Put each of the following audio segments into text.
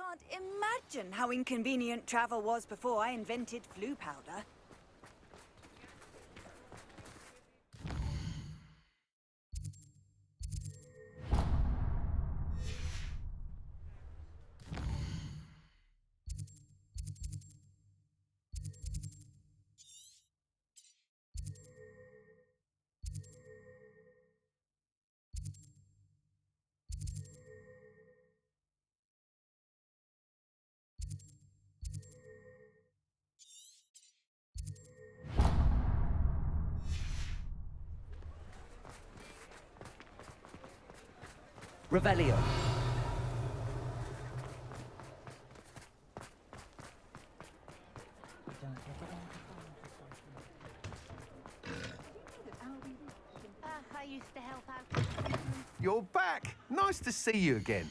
can't imagine how inconvenient travel was before I invented flu powder. Revelio. I used to help out. You're back! Nice to see you again.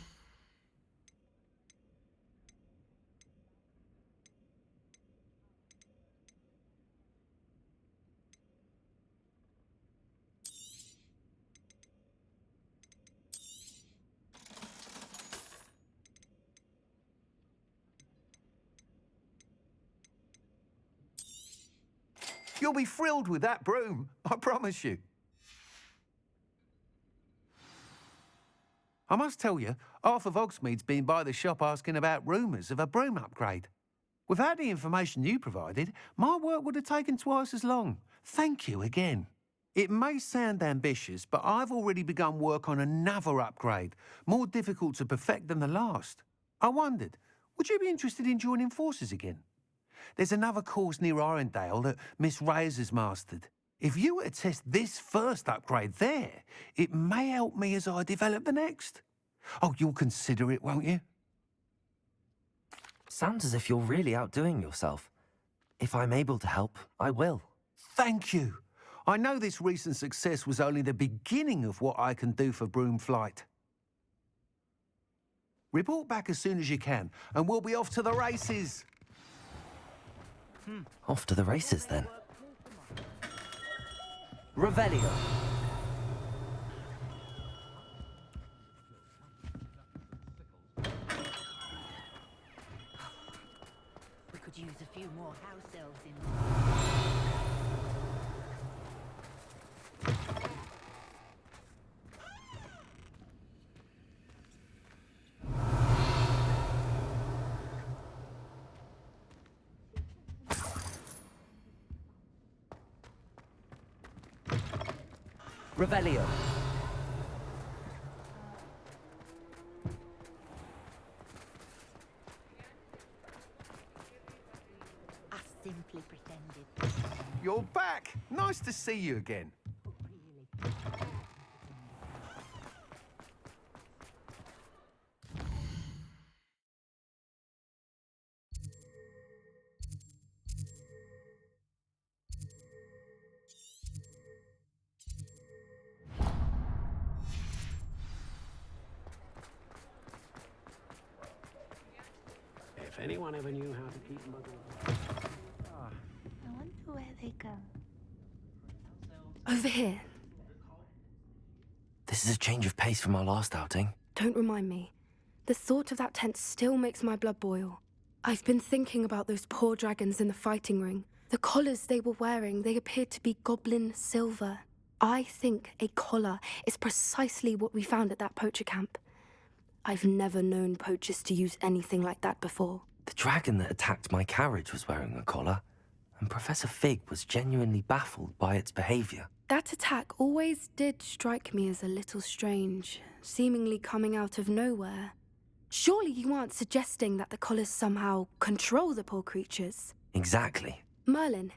You'll be thrilled with that broom, I promise you. I must tell you, half of Hogsmeade's been by the shop asking about rumours of a broom upgrade. Without the information you provided, my work would have taken twice as long. Thank you again. It may sound ambitious, but I've already begun work on another upgrade, more difficult to perfect than the last. I wondered, would you be interested in joining forces again? There's another course near Arendelle that Miss Reyes has mastered. If you were to test this first upgrade there, it may help me as I develop the next. Oh, you'll consider it, won't you? Sounds as if you're really outdoing yourself. If I'm able to help, I will. Thank you. I know this recent success was only the beginning of what I can do for broom flight. Report back as soon as you can, and we'll be off to the races. Off to the races, then. Revelio. We could use a few more house elves in. Revelio. I simply pretended. You're back. Nice to see you again. Really. If anyone ever knew how to keep muggles. I wonder where they go. Over here. This is a change of pace from our last outing. Don't remind me. The thought of that tent still makes my blood boil. I've been thinking about those poor dragons in the fighting ring. The collars they were wearing, they appeared to be goblin silver. I think a collar is precisely what we found at that poacher camp. I've never known poachers to use anything like that before. The dragon that attacked my carriage was wearing a collar, and Professor Fig was genuinely baffled by its behavior. That attack always did strike me as a little strange, seemingly coming out of nowhere. Surely you aren't suggesting that the collars somehow control the poor creatures? Exactly. Merlin,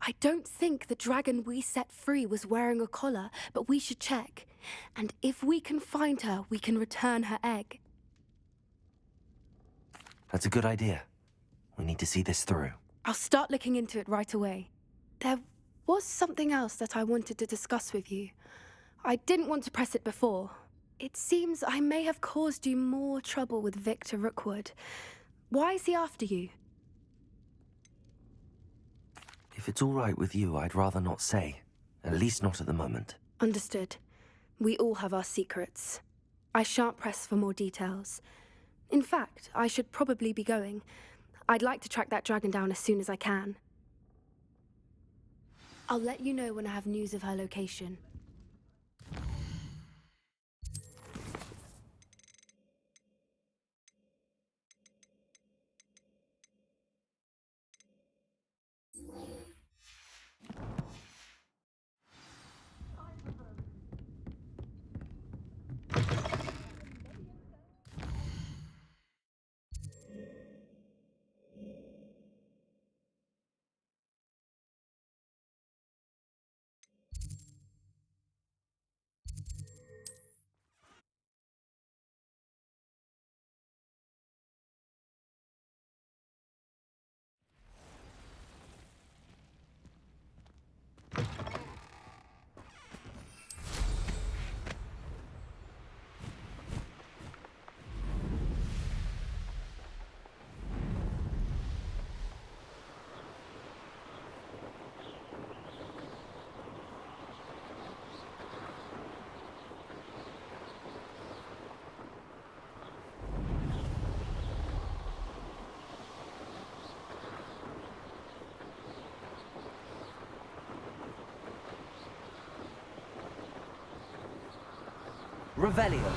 I don't think the dragon we set free was wearing a collar, but we should check. And if we can find her, we can return her egg. That's a good idea. We need to see this through. I'll start looking into it right away. There was something else that I wanted to discuss with you. I didn't want to press it before. It seems I may have caused you more trouble with Victor Rookwood. Why is he after you? If it's all right with you, I'd rather not say. At least not at the moment. Understood. We all have our secrets. I shan't press for more details. In fact, I should probably be going. I'd like to track that dragon down as soon as I can. I'll let you know when I have news of her location. Revelio.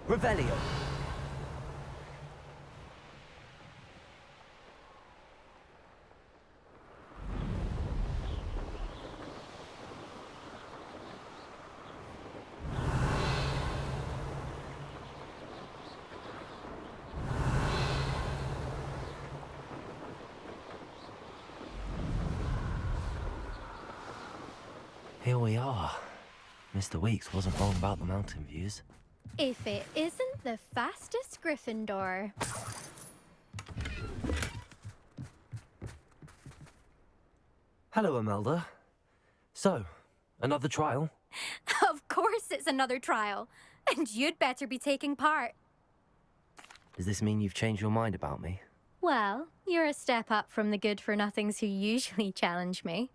Revelio. Here we are. Mr. Weeks wasn't wrong about the mountain views. If it isn't the fastest Gryffindor. Hello, Imelda. So, another trial? Of course it's another trial. And you'd better be taking part. Does this mean you've changed your mind about me? Well, you're a step up from the good-for-nothings who usually challenge me.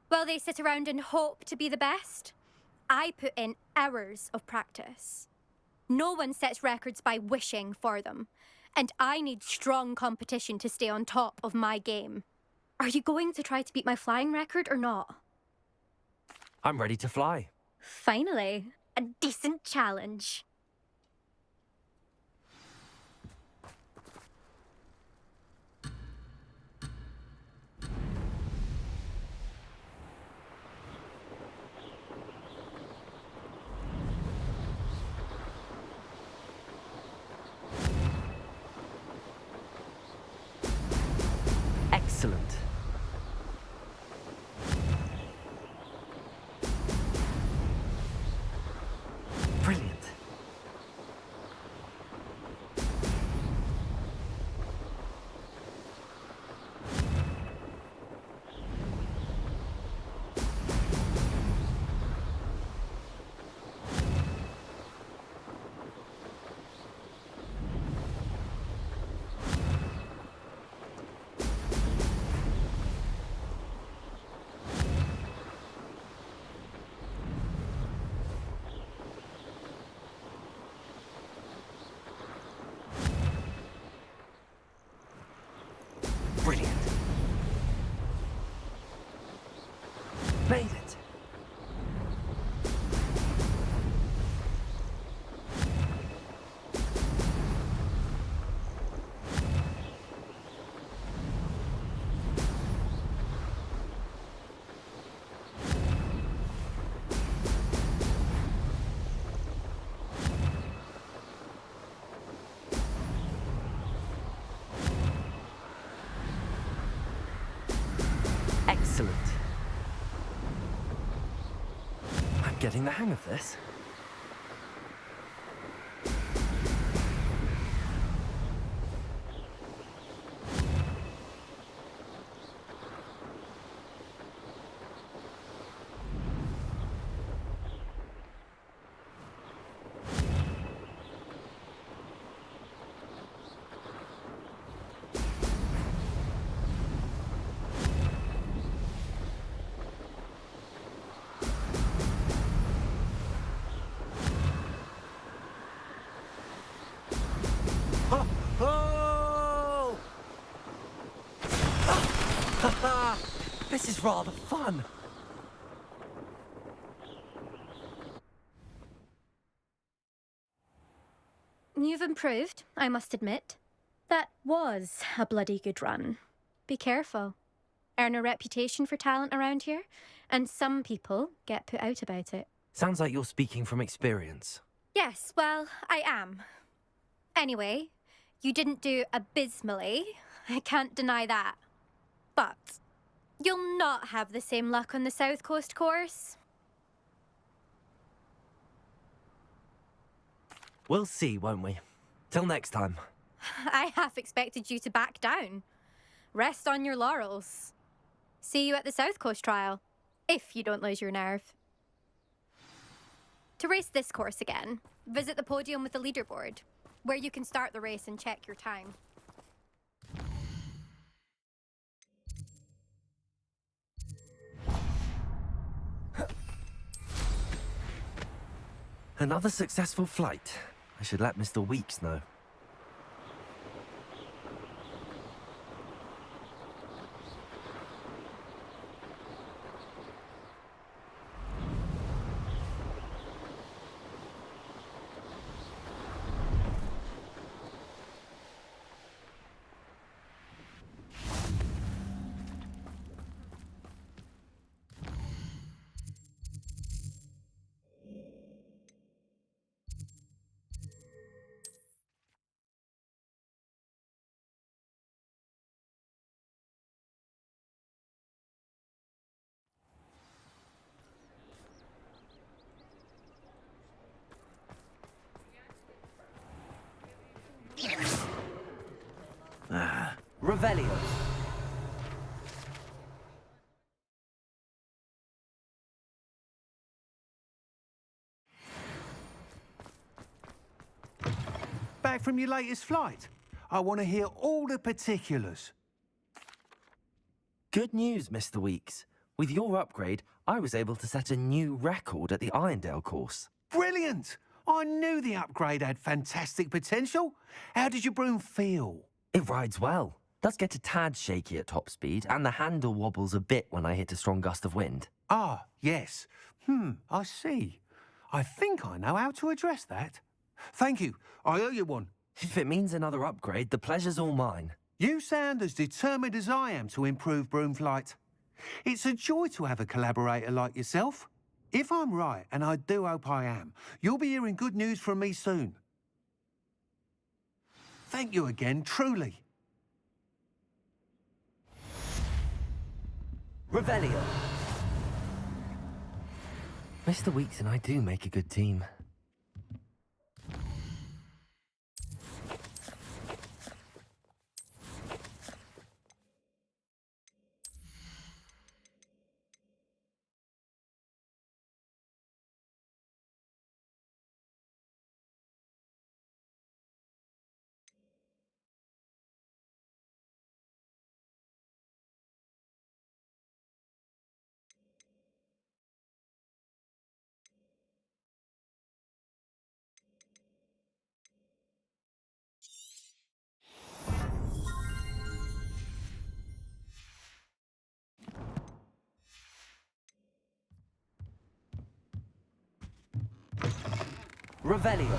While they sit around and hope to be the best, I put in hours of practice. No one sets records by wishing for them, and I need strong competition to stay on top of my game. Are you going to try to beat my flying record or not? I'm ready to fly. Finally, a decent challenge. Excellent. Brilliant. Brilliant. Made it. Excellent. Excellent. I'm getting the hang of this. Oh! This is rather fun. You've improved, I must admit. That was a bloody good run. Be careful. Earn a reputation for talent around here, and some people get put out about it. Sounds like you're speaking from experience. Yes, well, I am. Anyway, you didn't do abysmally. I can't deny that. But you'll not have the same luck on the South Coast course. We'll see, won't we? Till next time. I half expected you to back down. Rest on your laurels. See you at the South Coast trial, if you don't lose your nerve. To race this course again, visit the podium with the leaderboard, where you can start the race and check your time. Another successful flight. I should let Mr. Weeks know. Revelio. Back from your latest flight? I want to hear all the particulars. Good news, Mr. Weeks. With your upgrade, I was able to set a new record at the Irondale course. Brilliant! I knew the upgrade had fantastic potential. How did your broom feel? It rides well. Does get a tad shaky at top speed, and the handle wobbles a bit when I hit a strong gust of wind. Ah, yes. I see. I think I know how to address that. Thank you. I owe you one. If it means another upgrade, the pleasure's all mine. You sound as determined as I am to improve broom flight. It's a joy to have a collaborator like yourself. If I'm right, and I do hope I am, you'll be hearing good news from me soon. Thank you again, truly. Revelio. Mr. Weeks and I do make a good team. Revelio.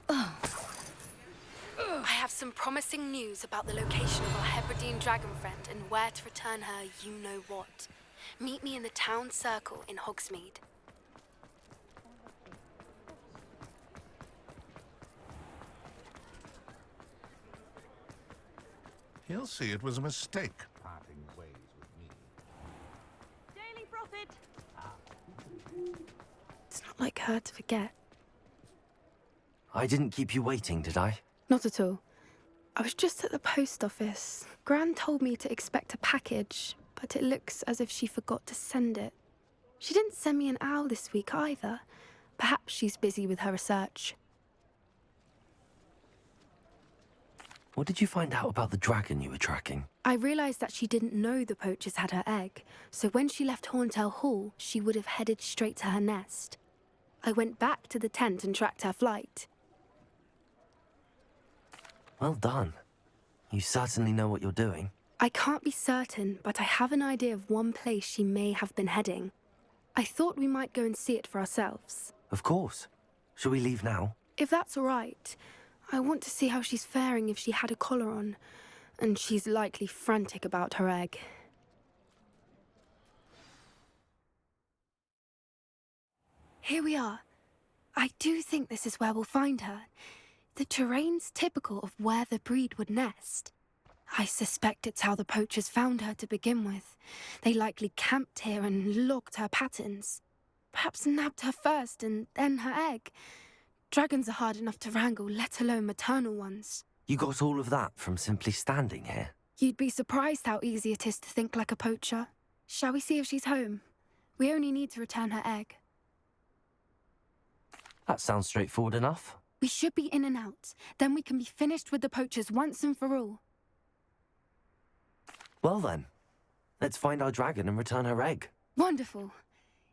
I have some promising news about the location of our Hebridean dragon friend and where to return her you-know-what. Meet me in the town circle in Hogsmeade. He'll see it was a mistake. Daily profit. It's not like her to forget. I didn't keep you waiting, did I? Not at all. I was just at the post office. Gran told me to expect a package, but it looks as if she forgot to send it. She didn't send me an owl this week either. Perhaps she's busy with her research. What did you find out about the dragon you were tracking? I realised that she didn't know the poachers had her egg, so when she left Horntail Hall, she would have headed straight to her nest. I went back to the tent and tracked her flight. Well done. You certainly know what you're doing. I can't be certain, but I have an idea of one place she may have been heading. I thought we might go and see it for ourselves. Of course. Shall we leave now? If that's all right, I want to see how she's faring if she had a collar on, and she's likely frantic about her egg. Here we are. I do think this is where we'll find her. The terrain's typical of where the breed would nest. I suspect it's how the poachers found her to begin with. They likely camped here and logged her patterns. Perhaps nabbed her first and then her egg. Dragons are hard enough to wrangle, let alone maternal ones. You got all of that from simply standing here? You'd be surprised how easy it is to think like a poacher. Shall we see if she's home? We only need to return her egg. That sounds straightforward enough. We should be in and out. Then we can be finished with the poachers once and for all. Well then, let's find our dragon and return her egg. Wonderful.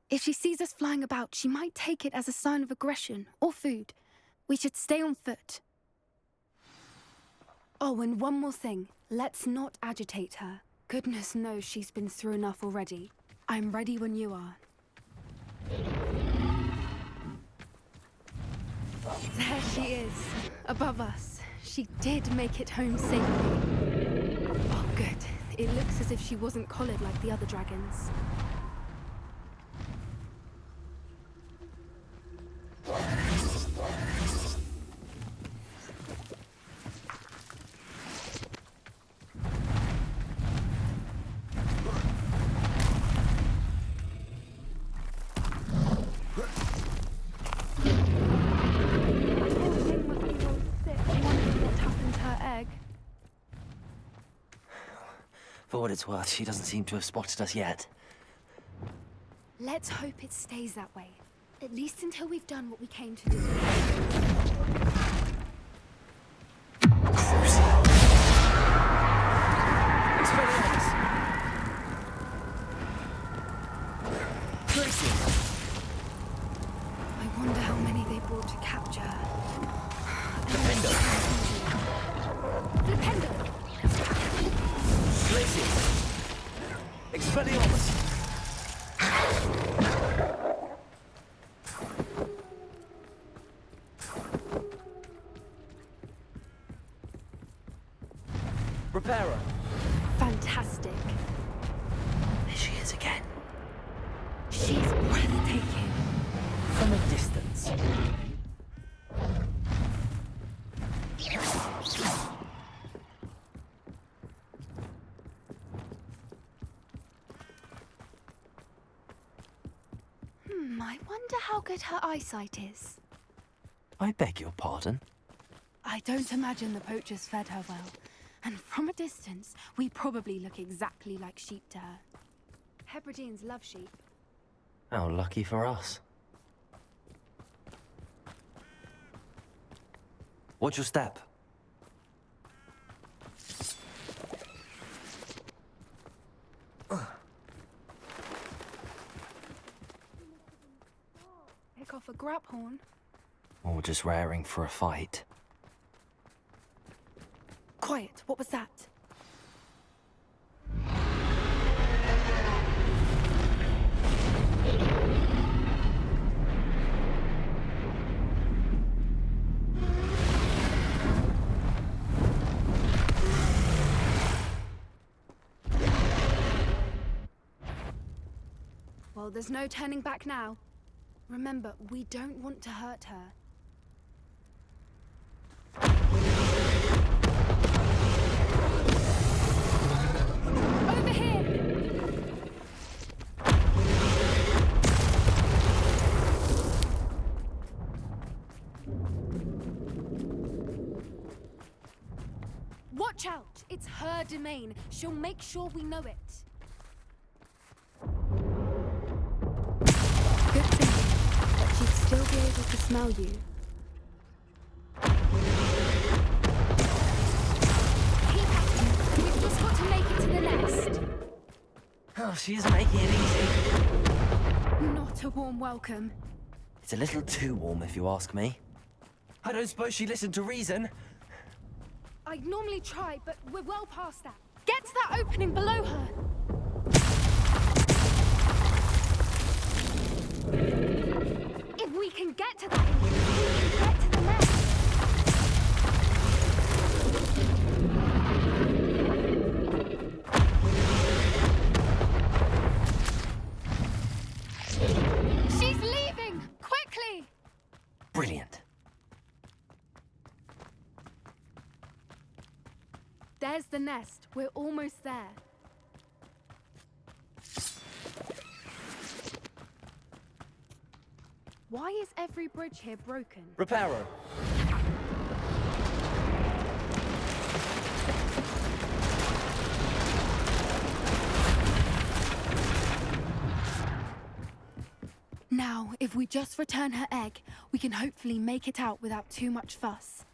If she sees us flying about, she might take it as a sign of aggression or food. We should stay on foot. Oh, and one more thing. Let's not agitate her. Goodness knows she's been through enough already. I'm ready when you are. There she is, above us. She did make it home safely. Oh, good. It looks as if she wasn't collared like the other dragons. For what it's worth, she doesn't seem to have spotted us yet. Let's hope it stays that way. At least until we've done what we came to do. I wonder how many they brought to capture her. Flipendo! Expelliarmus! Reparo! Fantastic. There she is again. She's breathtaking. From a distance. I wonder how good her eyesight is. I beg your pardon? I don't imagine the poachers fed her well. And from a distance, we probably look exactly like sheep to her. Hebrideans love sheep. How lucky for us. Watch your step. Pick off a grab horn. Or just raring for a fight. Quiet, what was that? Well, there's no turning back now. Remember, we don't want to hurt her. It's her domain. She'll make sure we know it. Good thinking, but she'd still be able to smell you. Keep at it. We've just got to make it to the nest. Oh, she isn't making it easy. Not a warm welcome. It's a little too warm, if you ask me. I don't suppose she listened to reason. I'd normally try, but we're well past that. Get to that opening below her. If we can get to that, we can get to the nest. She's leaving! Quickly! Brilliant. There's the nest. We're almost there. Why is every bridge here broken? Reparo. Now, if we just return her egg, we can hopefully make it out without too much fuss.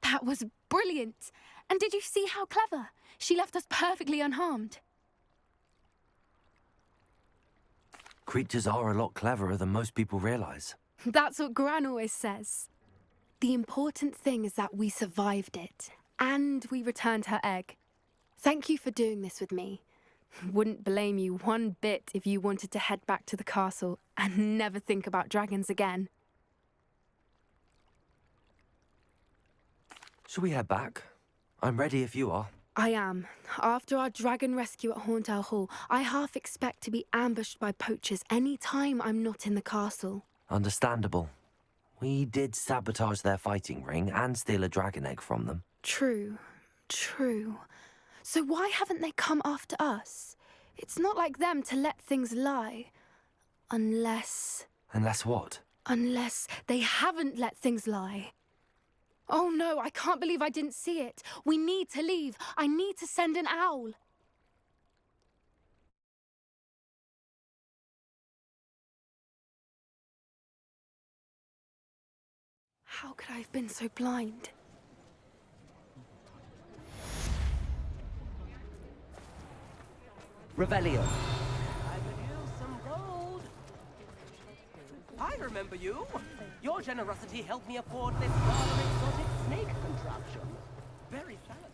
That was brilliant! And did you see how clever? She left us perfectly unharmed. Creatures are a lot cleverer than most people realize. That's what Gran always says. The important thing is that we survived it, and we returned her egg. Thank you for doing this with me. Wouldn't blame you one bit if you wanted to head back to the castle and never think about dragons again. Shall we head back? I'm ready if you are. I am. After our dragon rescue at Hauntow Hall, I half expect to be ambushed by poachers any time I'm not in the castle. Understandable. We did sabotage their fighting ring and steal a dragon egg from them. True. So why haven't they come after us? It's not like them to let things lie. Unless What? Unless they haven't let things lie. Oh no, I can't believe I didn't see it. We need to leave. I need to send an owl. How could I have been so blind? Revelio. I could use some gold. I remember you. Your generosity helped me afford this rather exotic snake contraption. Very satisfactory.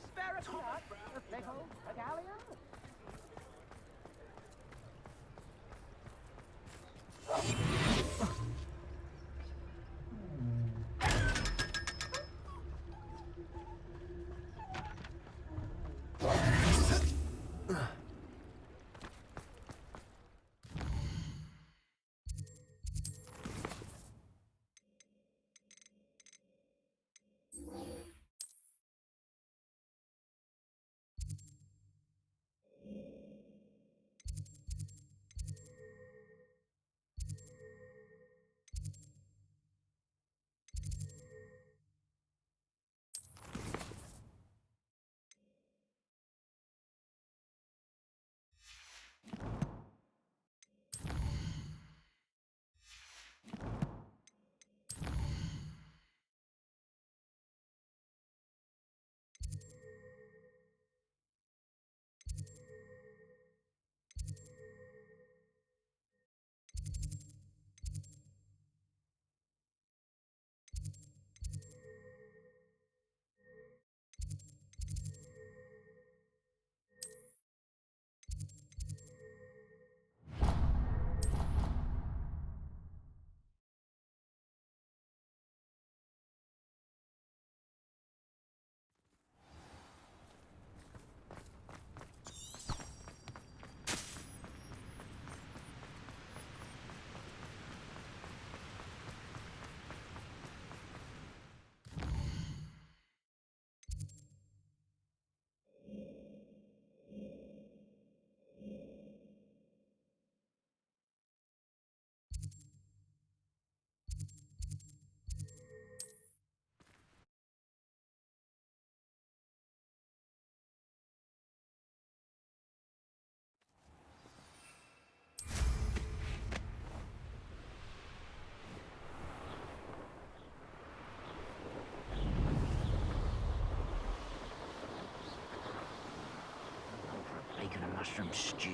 mushroom stew.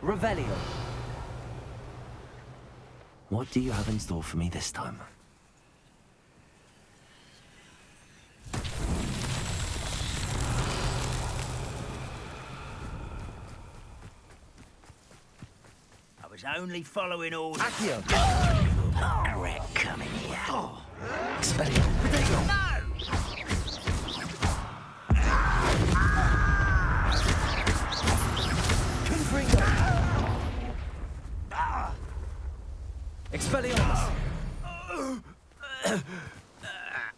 Revelio. What do you have in store for me this time? I was only following orders. Accio. Regret coming here. Expelliarmus. No! Confringo. Expelliarmus.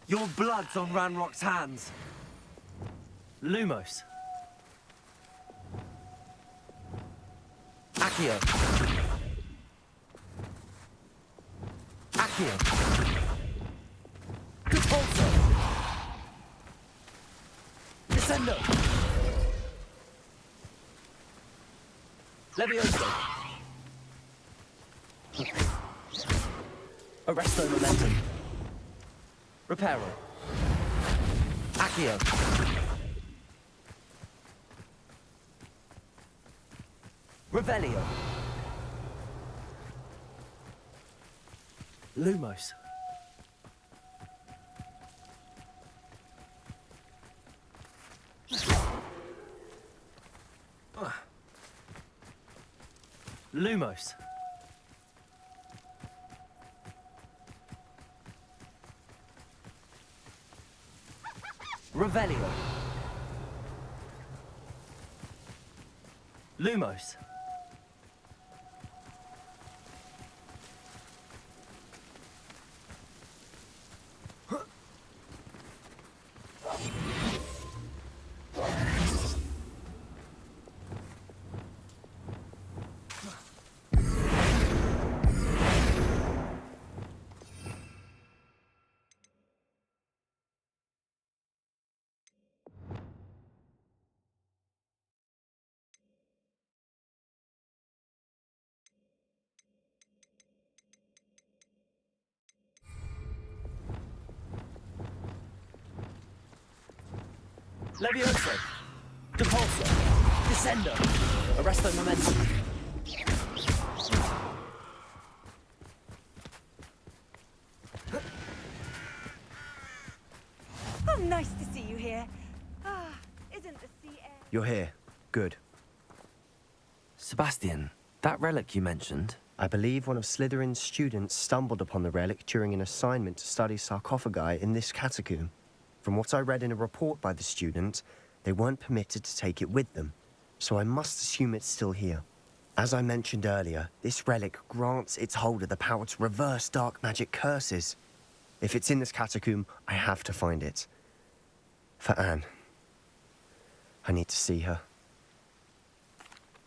Your blood's on Ranrock's hands. Lumos. Accio. Accio. Repulsor. Descendo. Levioso. Arresto momentum. Reparo. Accio. Revelio. Lumos. Lumos. Revelio. Lumos. Levioso. Depulso. Descendo. Arresto momentum. Oh, nice to see you here. Ah, isn't the sea air... You're here. Good. Sebastian, that relic you mentioned. I believe one of Slytherin's students stumbled upon the relic during an assignment to study sarcophagi in this catacomb. From what I read in a report by the student, they weren't permitted to take it with them, so I must assume it's still here. As I mentioned earlier, this relic grants its holder the power to reverse dark magic curses. If it's in this catacomb, I have to find it. For Anne. I need to see her.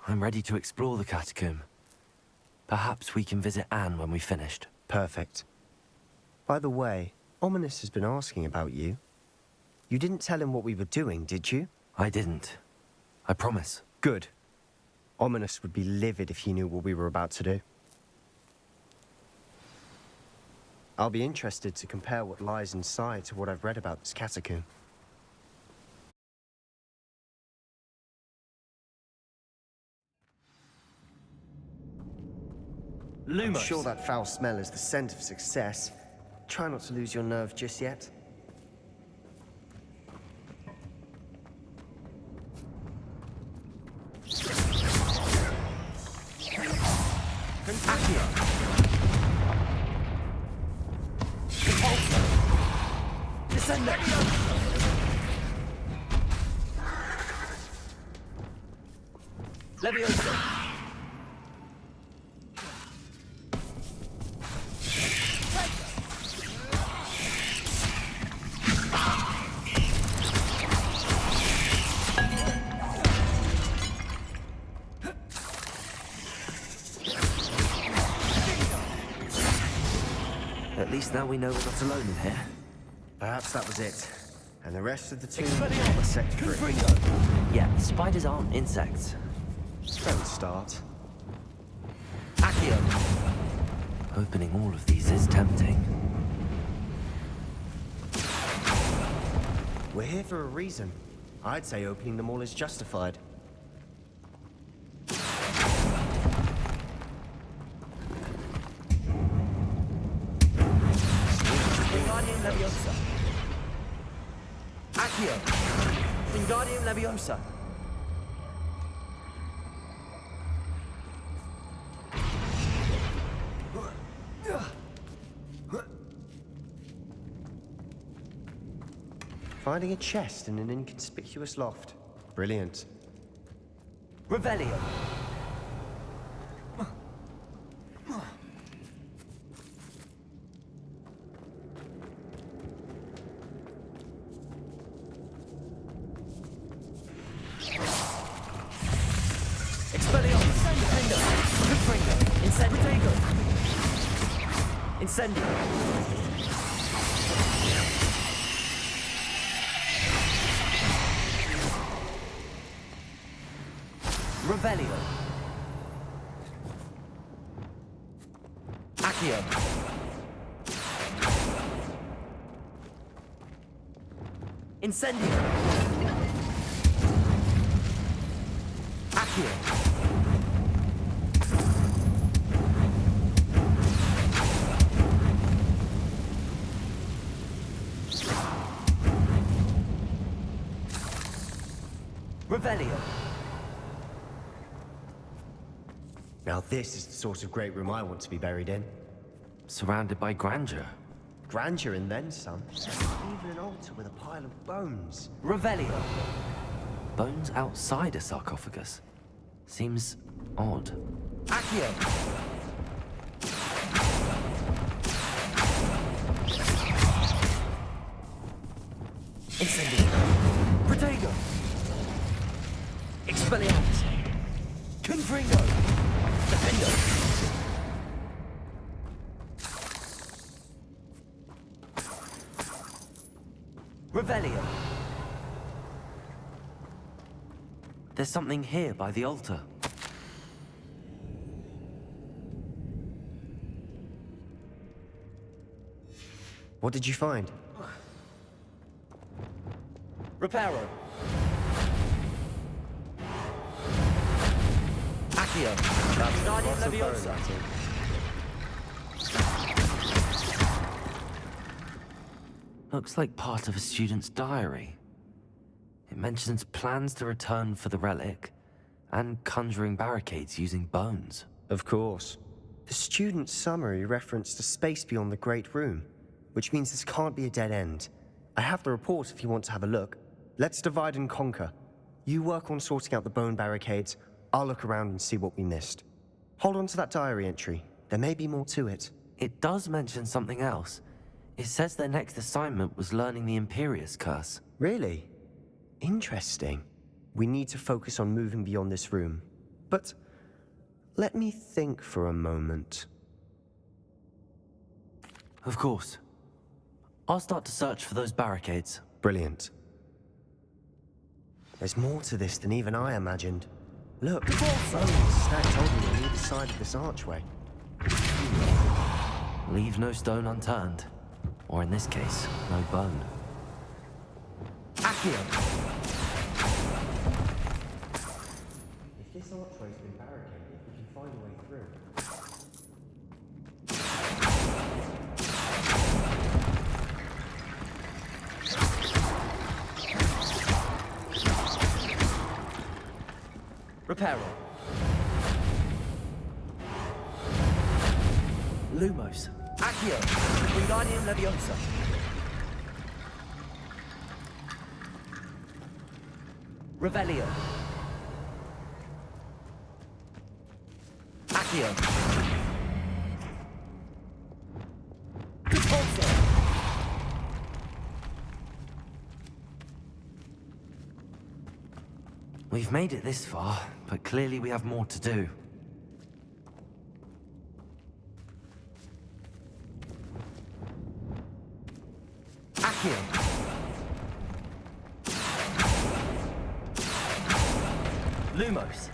I'm ready to explore the catacomb. Perhaps we can visit Anne when we've finished. Perfect. By the way, Ominous has been asking about you. You didn't tell him what we were doing, did you? I didn't. I promise. Good. Ominous would be livid if he knew what we were about to do. I'll be interested to compare what lies inside to what I've read about this catacomb. Lumos. I'm sure that foul smell is the scent of success. Try not to lose your nerve just yet. Accio. Repulsor. Descendo. Levioso. At least now we know we're not alone in here. Perhaps that was it. And the rest of the team Expelliarmus. was set free. Confringo. Yeah, spiders aren't insects. Don't start. Accio. Opening all of these is tempting. We're here for a reason. I'd say opening them all is justified. Wingardium Leviosa. Accio. Wingardium Leviosa. Finding a chest in an inconspicuous loft. Brilliant. Revelio. Expelliarmus. Defender. Confringo. Incendio. Incendio. Revelio. Accio. Incendio. Accio. Revelio. Now this is the sort of great room I want to be buried in. Surrounded by grandeur. Grandeur and then some. Even an altar with a pile of bones. Revelio. Bones outside a sarcophagus. Seems odd. Accio. Incendio. Protego. Expelliarmus. Confringo. Defendo. Revelio. There's something here by the altar. What did you find? Reparo. Accio. Wingardium Leviosa. Looks like part of a student's diary. It mentions plans to return for the relic and conjuring barricades using bones. Of course. The student's summary referenced a space beyond the Great Room, which means this can't be a dead end. I have the report if you want to have a look. Let's divide and conquer. You work on sorting out the bone barricades. I'll look around and see what we missed. Hold on to that diary entry. There may be more to it. It does mention something else. It says their next assignment was learning the Imperius Curse. Really? Interesting. We need to focus on moving beyond this room. But let me think for a moment. Of course. I'll start to search for those barricades. Brilliant. There's more to this than even I imagined. Look, bones stacked on either side of this archway. Leave no stone unturned. Or in this case, no bone. Accio. If this archway's been barricaded, we can find a way through. Reparo. Lumos. Accio. Wingardium Leviosa. Revelio. Accio. Repulso. We've made it this far, but clearly we have more to do. Accio. Lumos.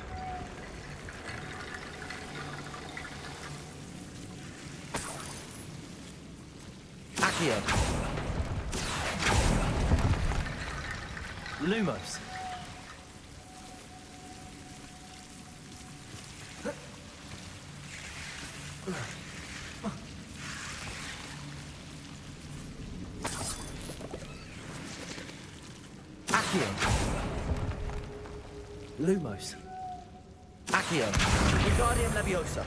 Accio. Lumos. Accio. Lumos. Accio. Wingardium Leviosa.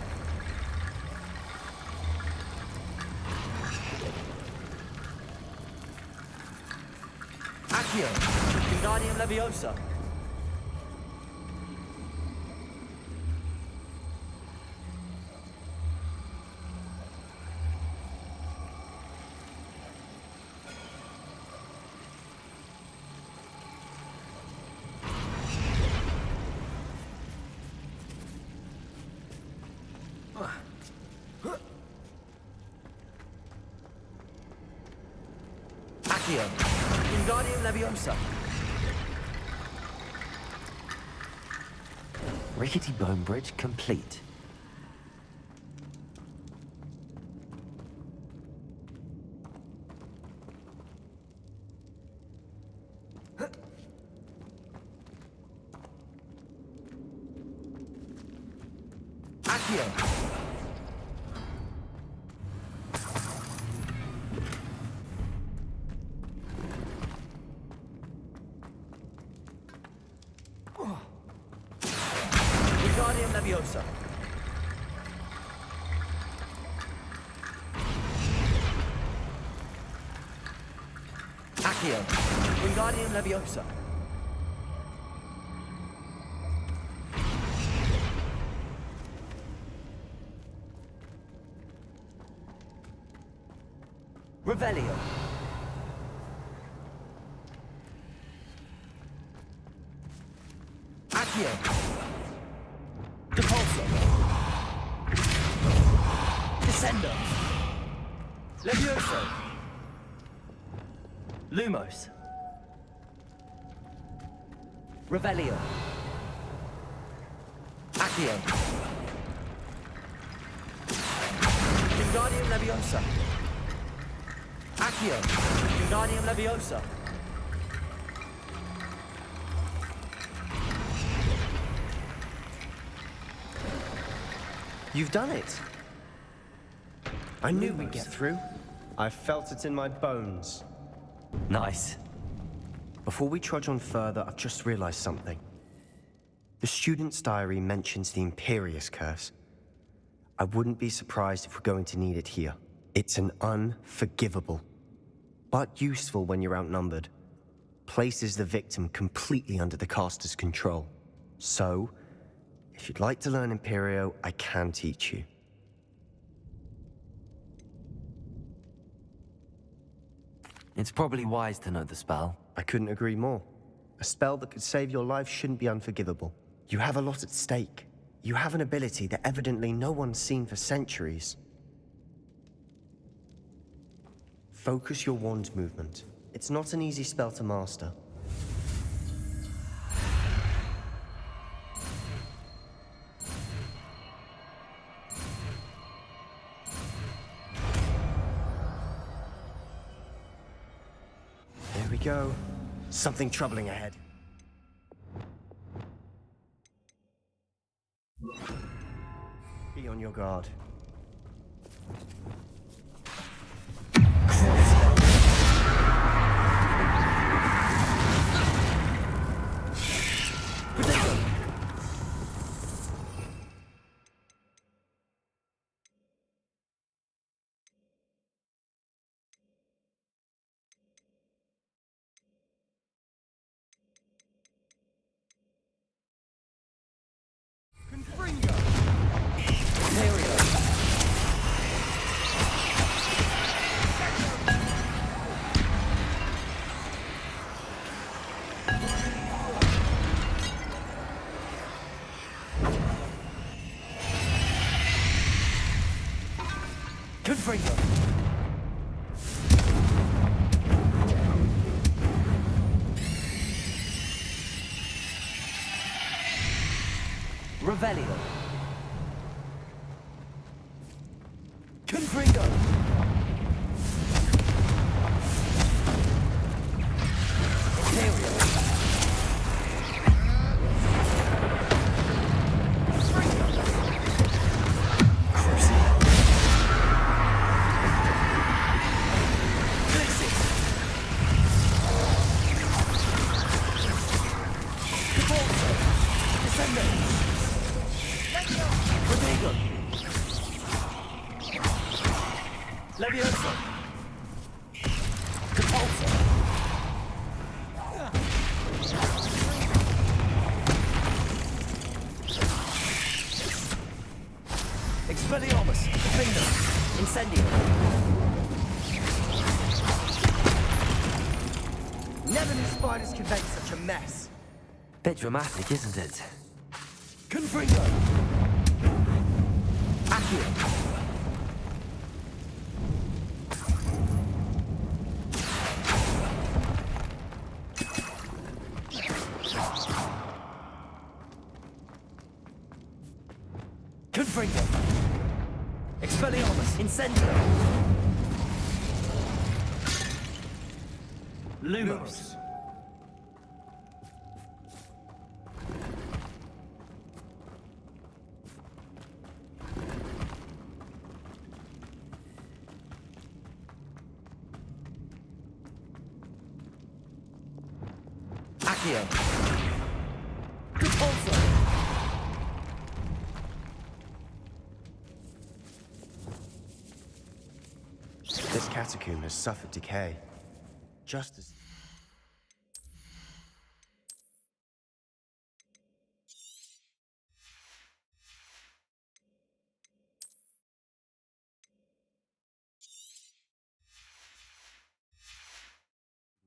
Accio. Wingardium Leviosa. Accio. Wingardium Leviosa. Rickety bone bridge complete. Accio. Wingardium Leviosa. Accio. Wingardium Leviosa. Revelio. Accio. Depulso. Descendo. Levioso. Lumos. Revelio. Accio. Wingardium Leviosa. Accio. Wingardium Leviosa. You've done it. I knew we'd get through. I felt it in my bones. Nice. Before we trudge on further, I've just realized something. The student's diary mentions the Imperius Curse. I wouldn't be surprised if we're going to need it here. It's an unforgivable, but useful when you're outnumbered. Places the victim completely under the caster's control. So, if you'd like to learn Imperio, I can teach you. It's probably wise to know the spell. I couldn't agree more. A spell that could save your life shouldn't be unforgivable. You have a lot at stake. You have an ability that evidently no one's seen for centuries. Focus your wand movement. It's not an easy spell to master. There we go. Something troubling ahead. Be on your guard. Confringo. Revelio. Confringo. Ontario. spiders can make such a mess? Bit dramatic, isn't it? Confringo! Accio! Confringo! Expelliarmus! Incendio! Lumos! Accio! Repulsor! This catacomb has suffered decay. Just as...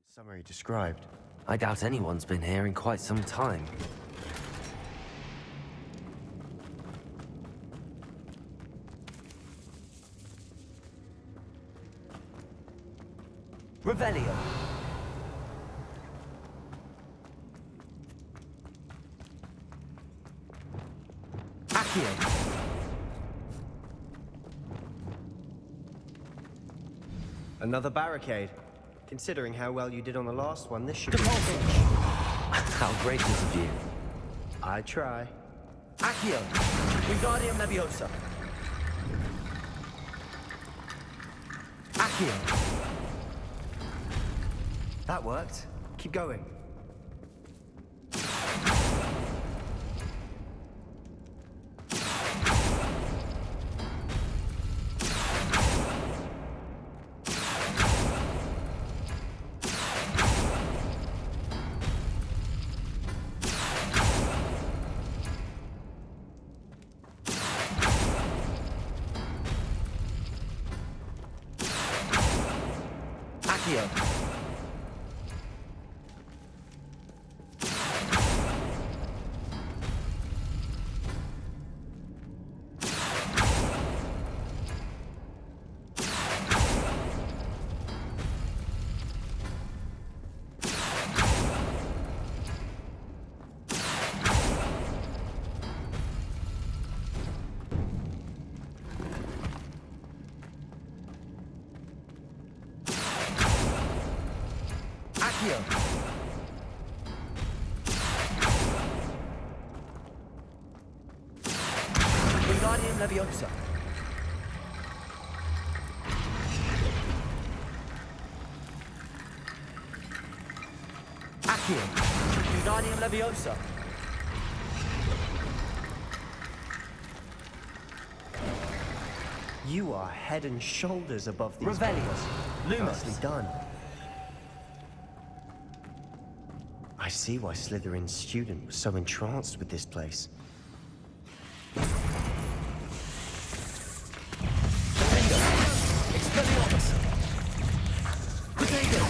Summary described. I doubt anyone's been here in quite some time. Revelio! Accio! Another barricade. Considering how well you did on the last one, this should be... How gracious of you. I try. Accio! Wingardium Leviosa! Accio! That worked. Keep going. Accio! Accio! Wingardium Leviosa! Accio! Wingardium Leviosa! You are head and shoulders above these... Revelio! Nicely Lumos! done. I see why Slytherin's student was so entranced with this place. Expelliarmus! Potato!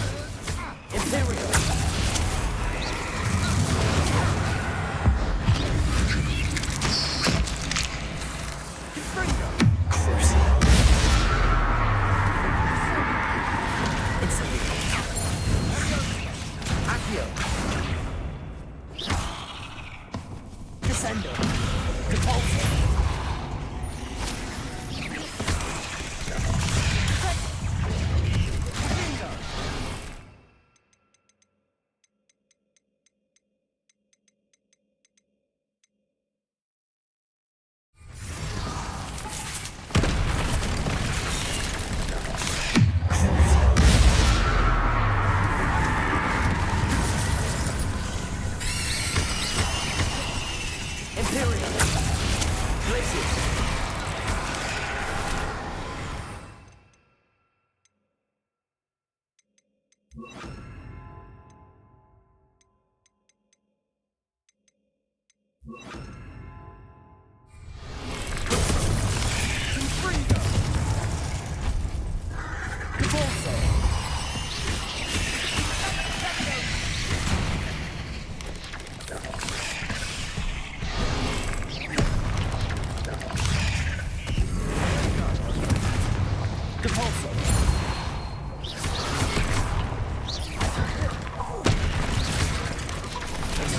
Imperial! Confringo! Incendio! Accio! Descendo! Repulsor!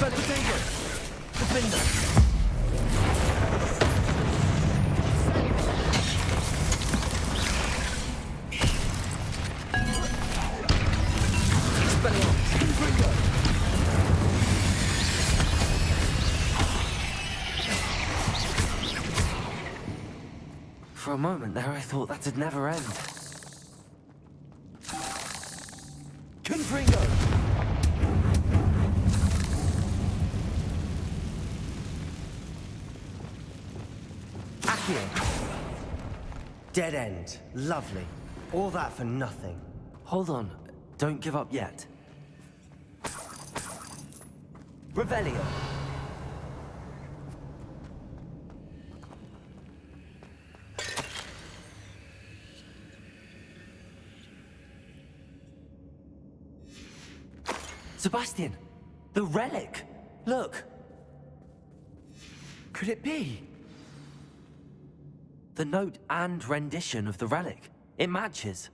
Relic Danger! Defender! For a moment there, I thought that'd never end. Confringo! Accio. Dead end. Lovely. All that for nothing. Hold on. Don't give up yet. Revelio. Sebastian! The relic! Look! Could it be? The note and rendition of the relic. It matches.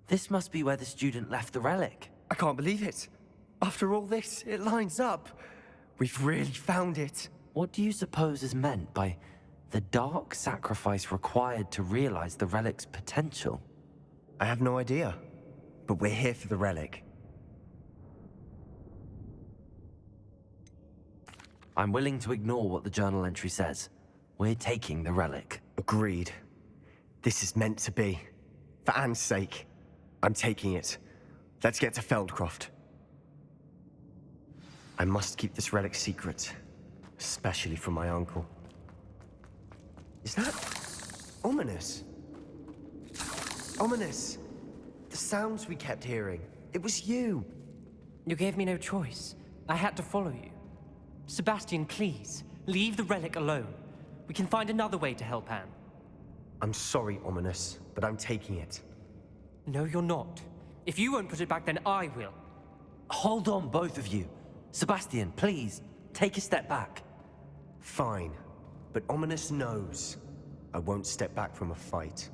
This must be where the student left the relic. I can't believe it. After all this, it lines up. We've really found it. What do you suppose is meant by the dark sacrifice required to realize the relic's potential? I have no idea. But we're here for the relic. I'm willing to ignore what the journal entry says. We're taking the relic. Agreed. This is meant to be. For Anne's sake. I'm taking it. Let's get to Feldcroft. I must keep this relic secret. Especially from my uncle. Is that... ominous? Ominous! The sounds we kept hearing. It was you. You gave me no choice. I had to follow you. Sebastian, please, leave the relic alone. We can find another way to help Anne. I'm sorry, Ominous, but I'm taking it. No, you're not. If you won't put it back, then I will. Hold on, both of you. Sebastian, please, take a step back. Fine, but Ominous knows I won't step back from a fight.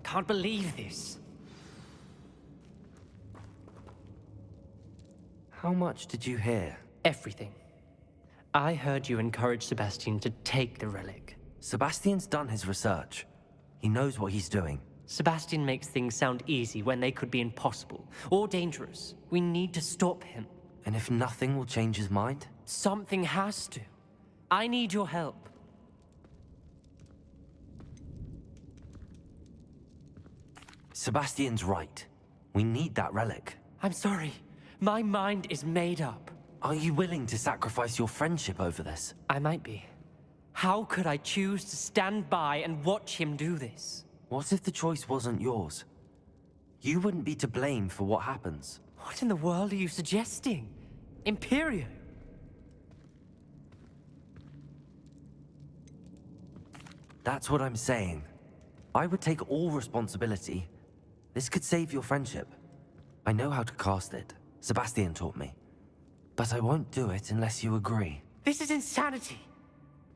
Can't believe this. How much did you hear? Everything. I heard you encourage Sebastian to take the relic. Sebastian's done his research. He knows what he's doing. Sebastian makes things sound easy when they could be impossible or dangerous. We need to stop him. And if nothing will change his mind? Something has to. I need your help. Sebastian's right. We need that relic. I'm sorry. My mind is made up. Are you willing to sacrifice your friendship over this? I might be. How could I choose to stand by and watch him do this? What if the choice wasn't yours? You wouldn't be to blame for what happens. What in the world are you suggesting? Imperio? That's what I'm saying. I would take all responsibility. This could save your friendship. I know how to cast it. Sebastian taught me. But I won't do it unless you agree. This is insanity.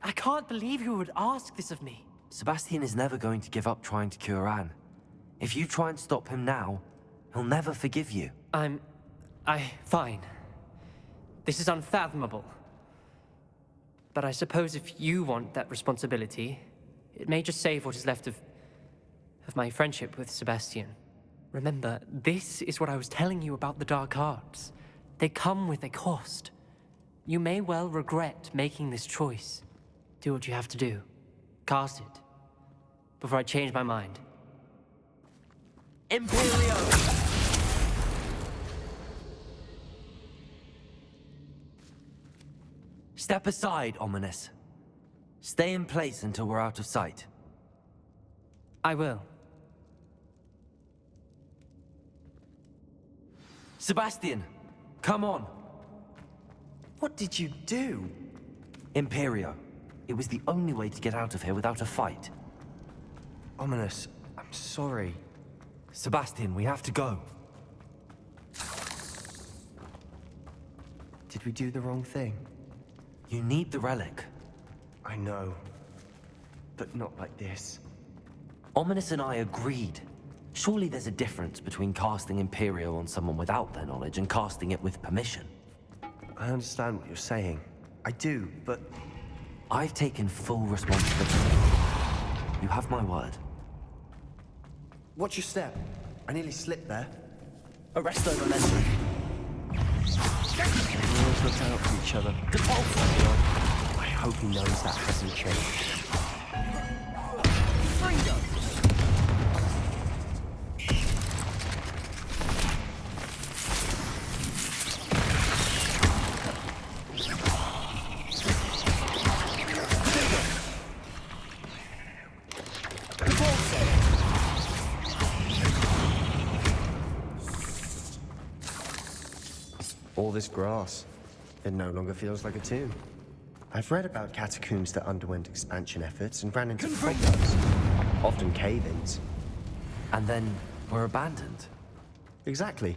I can't believe you would ask this of me. Sebastian is never going to give up trying to cure Anne. If you try and stop him now, he'll never forgive you. Fine. This is unfathomable. But I suppose if you want that responsibility, it may just save what is left of my friendship with Sebastian. Remember, this is what I was telling you about the dark arts. They come with a cost. You may well regret making this choice. Do what you have to do. Cast it. Before I change my mind. Imperio! Step aside, Ominous. Stay in place until we're out of sight. I will. Sebastian, come on. What did you do? Imperio. It was the only way to get out of here without a fight. Ominous, I'm sorry. Sebastian, we have to go. Did we do the wrong thing? You need the relic. I know. But not like this. Ominous and I agreed. Surely there's a difference between casting Imperio on someone without their knowledge and casting it with permission. I understand what you're saying. I do, but I've taken full responsibility. You have my word. watch your step. I nearly slipped there. Arresto Memento. We always look out for each other. I hope he knows that hasn't changed. All this grass, it no longer feels like a tomb. I've read about catacombs that underwent expansion efforts and ran into problems, often cave-ins. And then were abandoned. Exactly.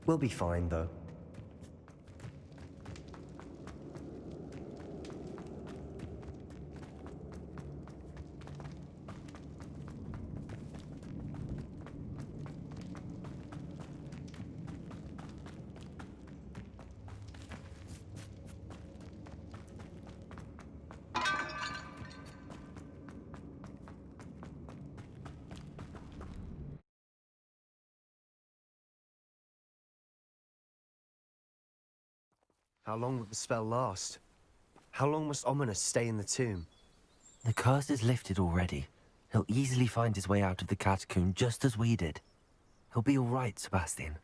We'll be fine, though. How long will the spell last? How long must Ominous stay in the tomb? The curse is lifted already. He'll easily find his way out of the catacomb just as we did. He'll be all right, Sebastian.